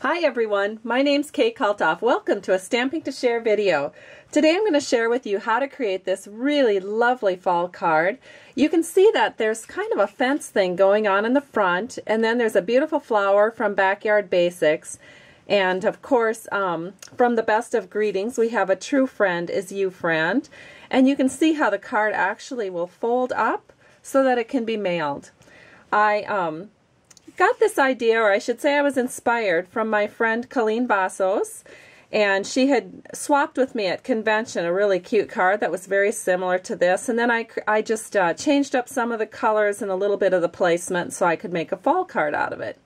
Hi everyone, my name's Kay Kalthoff. Welcome to a Stamping to Share video. Today I'm going to share with you how to create this really lovely fall card. You can see that there's kind of a fence thing going on in the front, and then there's a beautiful flower from Backyard Basics. And of course, from the Best of Greetings, we have a true friend is you friend. And you can see how the card actually will fold up so that it can be mailed. I got this idea, or I should say I was inspired from my friend Colleen Vassos, and she had swapped with me at convention a really cute card that was very similar to this, and then I just changed up some of the colors and a little bit of the placement so I could make a fall card out of it.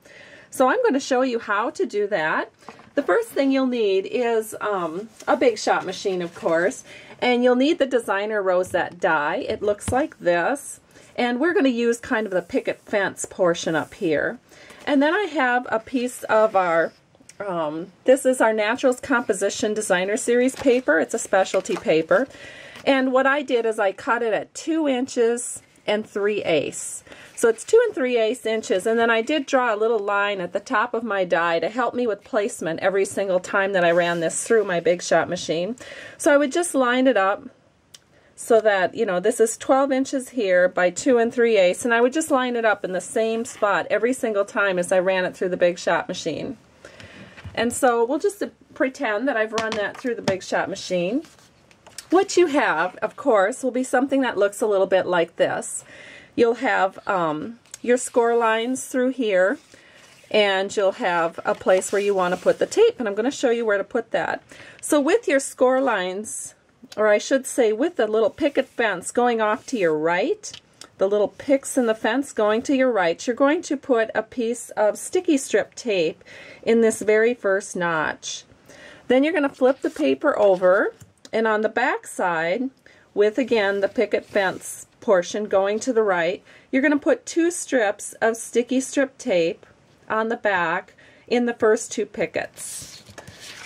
So I'm going to show you how to do that. The first thing you'll need is a Big Shot machine, of course, and you'll need the designer rosette die. It looks like this. And we're going to use kind of the picket fence portion up here. And then I have a piece of our, this is our Naturals Composition Designer Series paper. It's a specialty paper. And what I did is I cut it at 2 inches and 3/8. So it's 2 3/8 inches. And then I did draw a little line at the top of my die to help me with placement every single time that I ran this through my Big Shot machine. So I would just line it up so that, you know, this is 12 inches here by 2 3/8, and I would just line it up in the same spot every single time as I ran it through the Big Shot machine. And so we'll just pretend that I've run that through the Big Shot machine. What you have, of course, will be something that looks a little bit like this. You'll have your score lines through here, and you'll have a place where you want to put the tape, and I'm going to show you where to put that. So with your score lines, or I should say with the little picket fence going off to your right, the little picks in the fence going to your right, you're going to put a piece of sticky strip tape in this very first notch. Then you're going to flip the paper over, and on the back side, with again the picket fence portion going to the right, you're going to put 2 strips of sticky strip tape on the back in the first 2 pickets.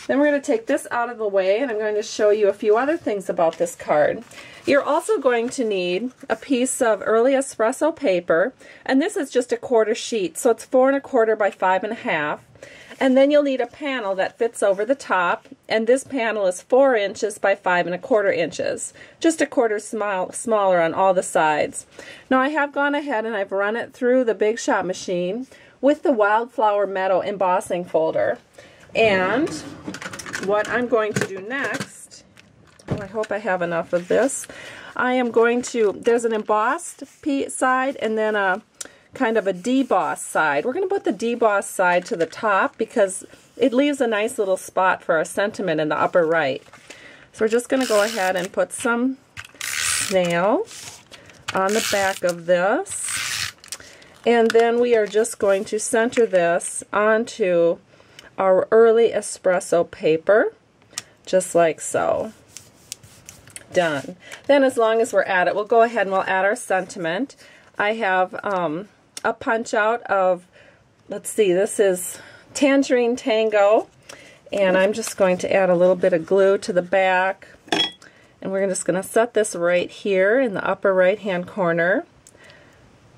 Then we're going to take this out of the way, and I'm going to show you a few other things about this card. You're also going to need a piece of early espresso paper, and this is just a 1/4 sheet, so it's 4 1/4 by 5 1/2. And then you'll need a panel that fits over the top, and this panel is 4 inches by 5 1/4 inches, just a 1/4 smaller on all the sides. Now I have gone ahead and I've run it through the Big Shot machine with the Wildflower Meadow embossing folder. And what I'm going to do next, I hope I have enough of this, I am going to, there's an embossed side and then a kind of a debossed side. We're going to put the debossed side to the top because it leaves a nice little spot for our sentiment in the upper right. So we're just going to go ahead and put some snail on the back of this, and then we are just going to center this onto our early espresso paper, just like so. Done. Then as long as we're at it, we'll go ahead and we'll add our sentiment. I have a punch out of, let's see, this is Tangerine Tango, and I'm just going to add a little bit of glue to the back, and we're just going to set this right here in the upper right hand corner.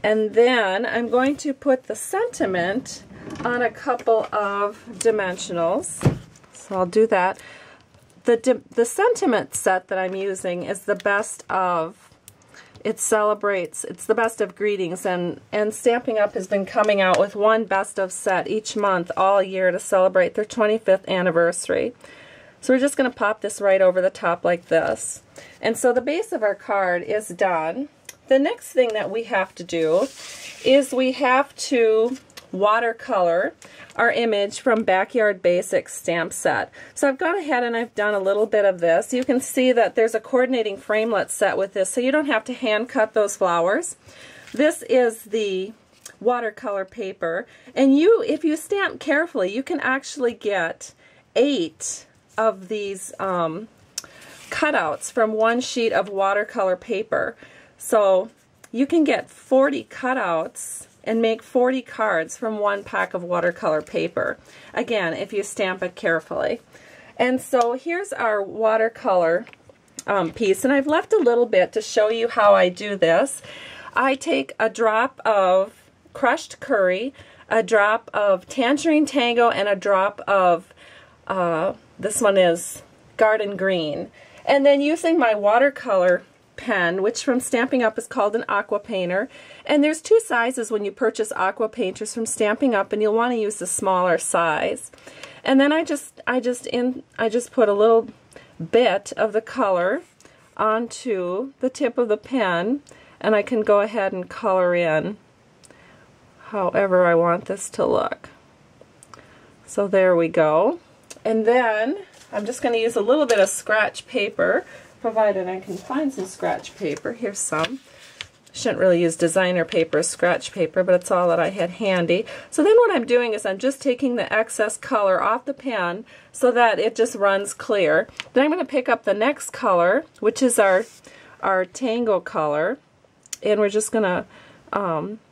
And then I'm going to put the sentiment on a couple of dimensionals. So I'll do that. The sentiment set that I'm using is the Best of. It celebrates, it's the Best of Greetings, and Stampin' Up! Has been coming out with one Best of set each month all year to celebrate their 25th anniversary. So we're just going to pop this right over the top like this. And so the base of our card is done. The next thing that we have to do is we have to watercolor our image from Backyard Basics stamp set. So I've gone ahead and I've done a little bit of this. You can see that there's a coordinating framelit set with this, so you don't have to hand cut those flowers. This is the watercolor paper, and if you stamp carefully, you can actually get 8 of these cutouts from one sheet of watercolor paper. So you can get 40 cutouts and make 40 cards from one pack of watercolor paper. Again, if you stamp it carefully. And so here's our watercolor piece, and I've left a little bit to show you how I do this. I take a drop of crushed curry, a drop of Tangerine Tango, and a drop of, this one is Garden Green. And then using my watercolor pen, which from Stampin' Up is called an aqua painter. And there's two sizes when you purchase aqua painters from Stampin' Up, and you'll want to use the smaller size. And then I just put a little bit of the color onto the tip of the pen, and I can go ahead and color in however I want this to look. So there we go. And then I'm just going to use a little bit of scratch paper, provided I can find some scratch paper. Here's some. Shouldn't really use designer paper as scratch paper, but it's all that I had handy. So then what I'm doing is I'm just taking the excess color off the pen so that it just runs clear. Then I'm going to pick up the next color, which is our Tango color, and we're just going to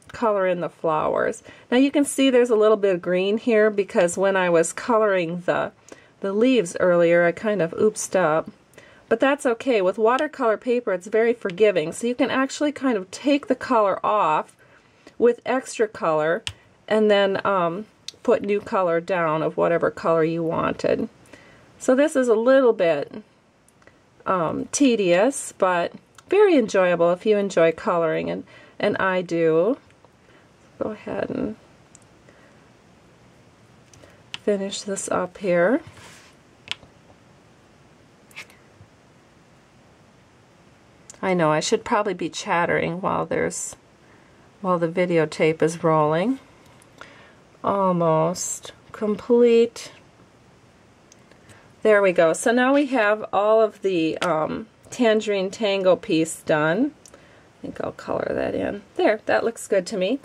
color in the flowers. Now you can see there's a little bit of green here because when I was coloring the leaves earlier, I kind of oopsed up. But that's okay. With watercolor paper, it's very forgiving. So you can actually kind of take the color off with extra color and then put new color down of whatever color you wanted. So this is a little bit tedious, but very enjoyable if you enjoy coloring, and I do. Go ahead and finish this up here. I know I should probably be chattering while the videotape is rolling. Almost complete. There we go. So now we have all of the Tangerine Tango piece done. I think I'll color that in. There, that looks good to me.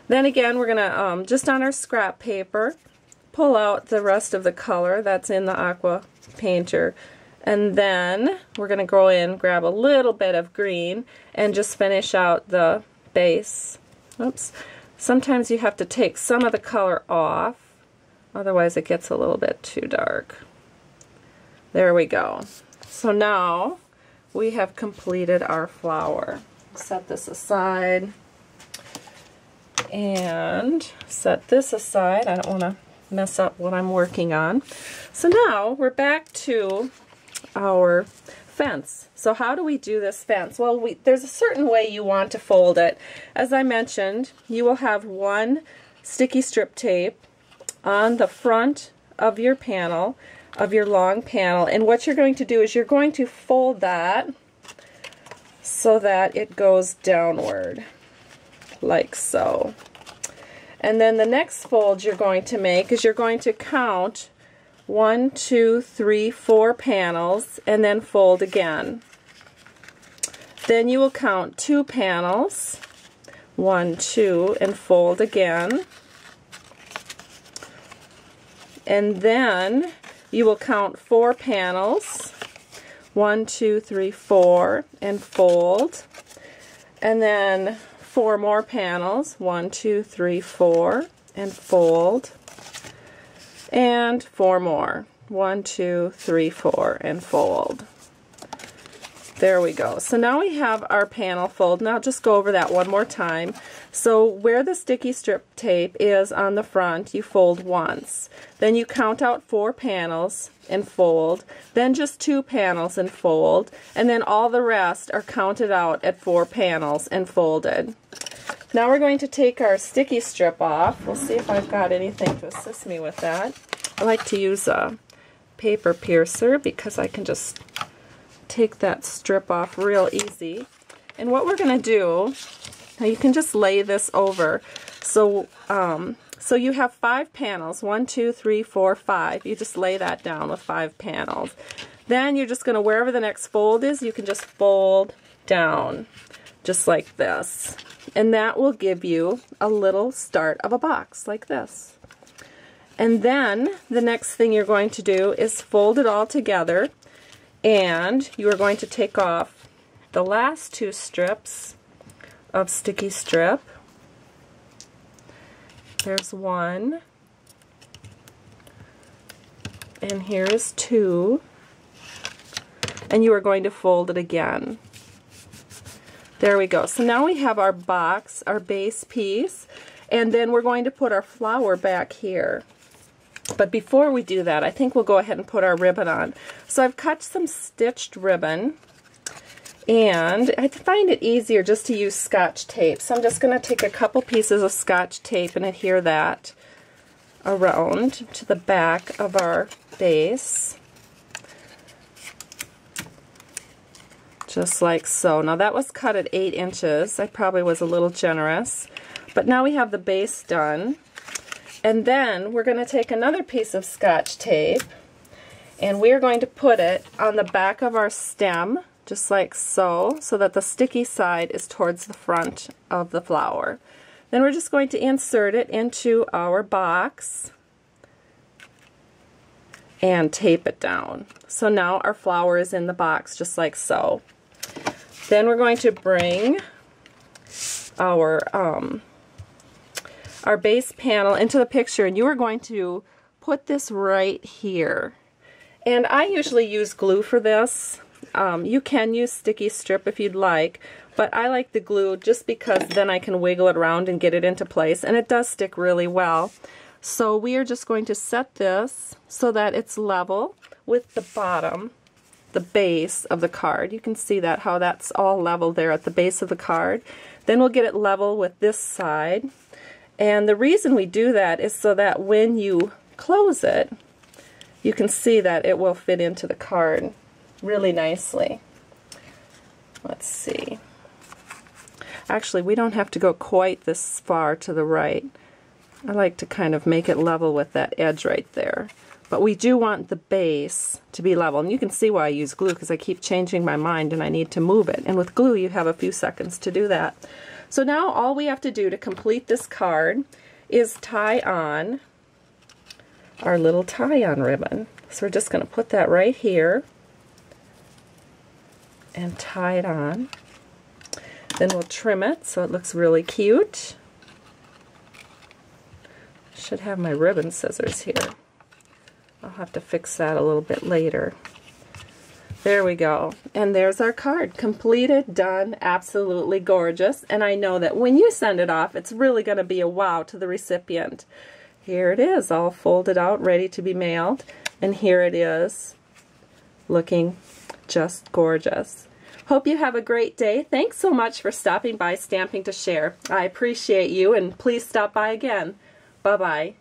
Then again, we're going to, just on our scrap paper, pull out the rest of the color that's in the aqua painter. And then we're going to go in, grab a little bit of green, and just finish out the base. Oops. Sometimes you have to take some of the color off, otherwise it gets a little bit too dark. There we go. So now we have completed our flower. Set this aside and set this aside. I don't want to mess up what I'm working on. So now we're back to our fence. So how do we do this fence? Well, there's a certain way you want to fold it. As I mentioned, you will have one sticky strip tape on the front of your panel, of your long panel, and what you're going to do is you're going to fold that so that it goes downward, like so. And then the next fold you're going to make is you're going to count 1, 2, 3, 4 panels and then fold again. Then you will count 2 panels, 1, 2, and fold again. And then you will count 4 panels, 1, 2, 3, 4, and fold. And then 4 more panels, 1, 2, 3, 4, and fold. And 4 more, 1, 2, 3, 4, and fold. There we go. So now we have our panel fold. Now just go over that one more time. So where the sticky strip tape is on the front, you fold once. Then you count out 4 panels and fold. Then just 2 panels and fold. And then all the rest are counted out at 4 panels and folded. Now we're going to take our sticky strip off. We'll see if I've got anything to assist me with that. I like to use a paper piercer because I can just take that strip off real easy. And what we're going to do, now you can just lay this over. So you have 5 panels, 1, 2, 3, 4, 5. You just lay that down with 5 panels. Then you're just going to, wherever the next fold is, you can just fold down, just like this. And that will give you a little start of a box like this. And then the next thing you're going to do is fold it all together, and you are going to take off the last 2 strips of sticky strip. There's 1, and here is 2, and you are going to fold it again. There we go. So now we have our box, our base piece, And then we're going to put our flower back here. But before we do that, I think we'll go ahead and put our ribbon on. So I've cut some stitched ribbon, and I find it easier just to use Scotch tape. So I'm just going to take a couple pieces of Scotch tape and adhere that around to the back of our base. Just like so. Now that was cut at 8 inches. I probably was a little generous. But now we have the base done. And then we're going to take another piece of Scotch tape and we're going to put it on the back of our stem, just like so, so that the sticky side is towards the front of the flower. Then we're just going to insert it into our box and tape it down. So now our flower is in the box, just like so. Then we're going to bring our base panel into the picture, and you are going to put this right here. And I usually use glue for this. You can use sticky strip if you'd like, but I like the glue just because then I can wiggle it around and get it into place, and it does stick really well. So we are just going to set this so that it's level with the bottom, the base of the card. You can see that, how that's all level there at the base of the card. Then we'll get it level with this side. And the reason we do that is so that when you close it, you can see that it will fit into the card really nicely. Let's see. Actually, we don't have to go quite this far to the right. I like to kind of make it level with that edge right there. But we do want the base to be level. And you can see why I use glue, because I keep changing my mind and I need to move it. And with glue, you have a few seconds to do that. So now all we have to do to complete this card is tie on our little tie-on ribbon. So we're just going to put that right here and tie it on. Then we'll trim it so it looks really cute. Should have my ribbon scissors here. I'll have to fix that a little bit later. There we go. And there's our card. Completed, done, absolutely gorgeous. And I know that when you send it off, it's really going to be a wow to the recipient. Here it is, all folded out, ready to be mailed. And here it is, looking just gorgeous. Hope you have a great day. Thanks so much for stopping by Stamping to Share. I appreciate you, and please stop by again. Bye-bye.